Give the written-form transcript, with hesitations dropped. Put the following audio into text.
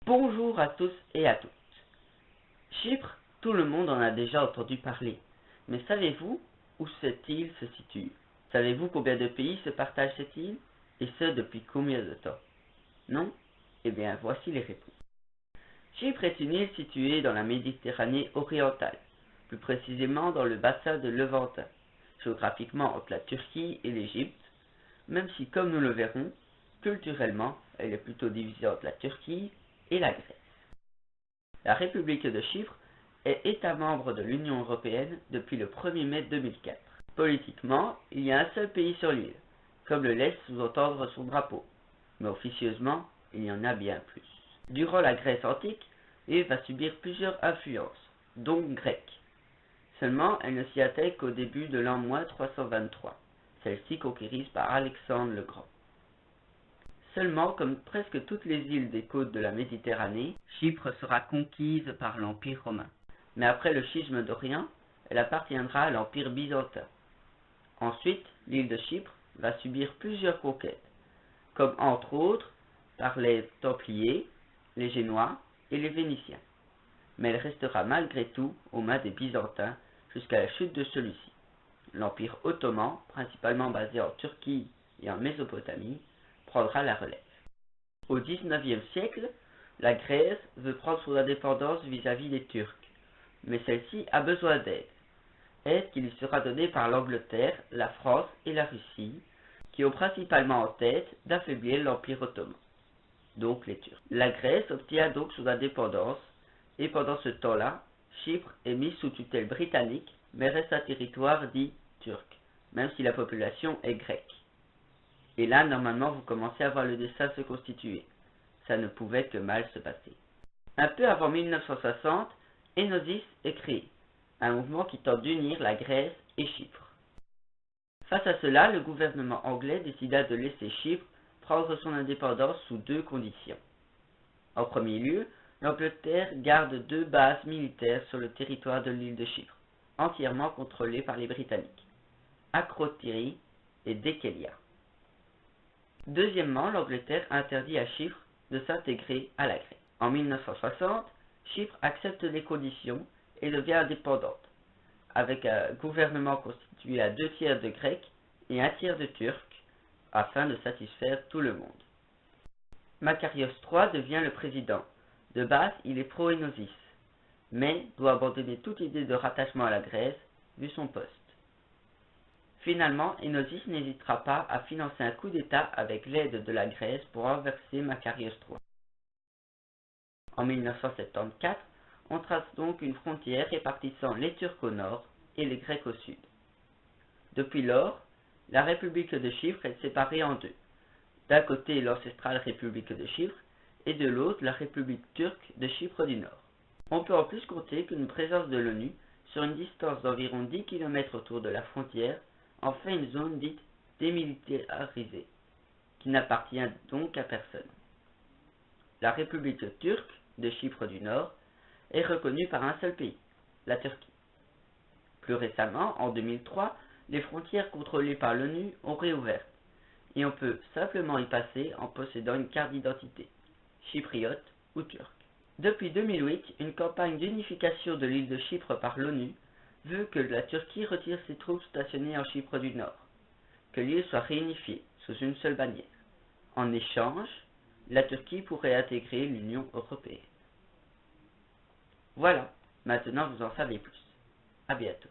Bonjour à tous et à toutes. Chypre, tout le monde en a déjà entendu parler. Mais savez-vous où cette île se situe? Savez-vous combien de pays se partagent cette île? Et ce, depuis combien de temps? Non? Eh bien, voici les réponses. Chypre est une île située dans la Méditerranée orientale, plus précisément dans le bassin de Levantin, géographiquement entre la Turquie et l'Égypte, même si, comme nous le verrons, culturellement, elle est plutôt divisée entre la Turquie et la Grèce. La République de Chypre est État membre de l'Union européenne depuis le 1er mai 2004. Politiquement, il y a un seul pays sur l'île, comme le laisse sous-entendre son drapeau, mais officieusement, il y en a bien plus. Durant la Grèce antique, l'île va subir plusieurs influences, donc grecques. Seulement, elle ne s'y attelle qu'au début de l'an 323, celle-ci conquise par Alexandre le Grand. Seulement, comme presque toutes les îles des côtes de la Méditerranée, Chypre sera conquise par l'Empire romain. Mais après le schisme d'Orient, elle appartiendra à l'Empire byzantin. Ensuite, l'île de Chypre va subir plusieurs conquêtes, comme entre autres par les Templiers, les Génois et les Vénitiens. Mais elle restera malgré tout aux mains des Byzantins jusqu'à la chute de celui-ci. L'Empire ottoman, principalement basé en Turquie et en Mésopotamie, prendra la relève. Au XIXe siècle, la Grèce veut prendre son indépendance vis-à-vis des Turcs, mais celle-ci a besoin d'aide. Aide qui lui sera donnée par l'Angleterre, la France et la Russie, qui ont principalement en tête d'affaiblir l'Empire ottoman, donc les Turcs. La Grèce obtient donc son indépendance, et pendant ce temps-là, Chypre est mise sous tutelle britannique, mais reste un territoire dit turc, même si la population est grecque. Et là, normalement, vous commencez à voir le dessin se constituer. Ça ne pouvait que mal se passer. Un peu avant 1960, Enosis est créé, un mouvement qui tente d'unir la Grèce et Chypre. Face à cela, le gouvernement anglais décida de laisser Chypre prendre son indépendance sous deux conditions. En premier lieu, l'Angleterre garde deux bases militaires sur le territoire de l'île de Chypre, entièrement contrôlées par les Britanniques, Akrotiri et Dekelia. Deuxièmement, l'Angleterre interdit à Chypre de s'intégrer à la Grèce. En 1960, Chypre accepte les conditions et devient indépendante, avec un gouvernement constitué à 2 tiers de Grecs et 1 tiers de Turcs, afin de satisfaire tout le monde. Makarios III devient le président. De base, il est pro-Enosis, mais doit abandonner toute idée de rattachement à la Grèce, vu son poste. Finalement, Enosis n'hésitera pas à financer un coup d'État avec l'aide de la Grèce pour renverser Makarios III. En 1974, on trace donc une frontière répartissant les Turcs au nord et les Grecs au sud. Depuis lors, la République de Chypre est séparée en deux. D'un côté l'ancestrale République de Chypre et de l'autre la République turque de Chypre du Nord. On peut en plus compter qu'une présence de l'ONU sur une distance d'environ 10 km autour de la frontière en fait une zone dite démilitarisée, qui n'appartient donc à personne. La République turque de Chypre du Nord est reconnue par un seul pays, la Turquie. Plus récemment, en 2003, les frontières contrôlées par l'ONU ont réouvert, et on peut simplement y passer en possédant une carte d'identité, chypriote ou turque. Depuis 2008, une campagne d'unification de l'île de Chypre par l'ONU veut que la Turquie retire ses troupes stationnées en Chypre du Nord, que l'île soit réunifiée sous une seule bannière. En échange, la Turquie pourrait intégrer l'Union européenne. Voilà, maintenant vous en savez plus. À bientôt.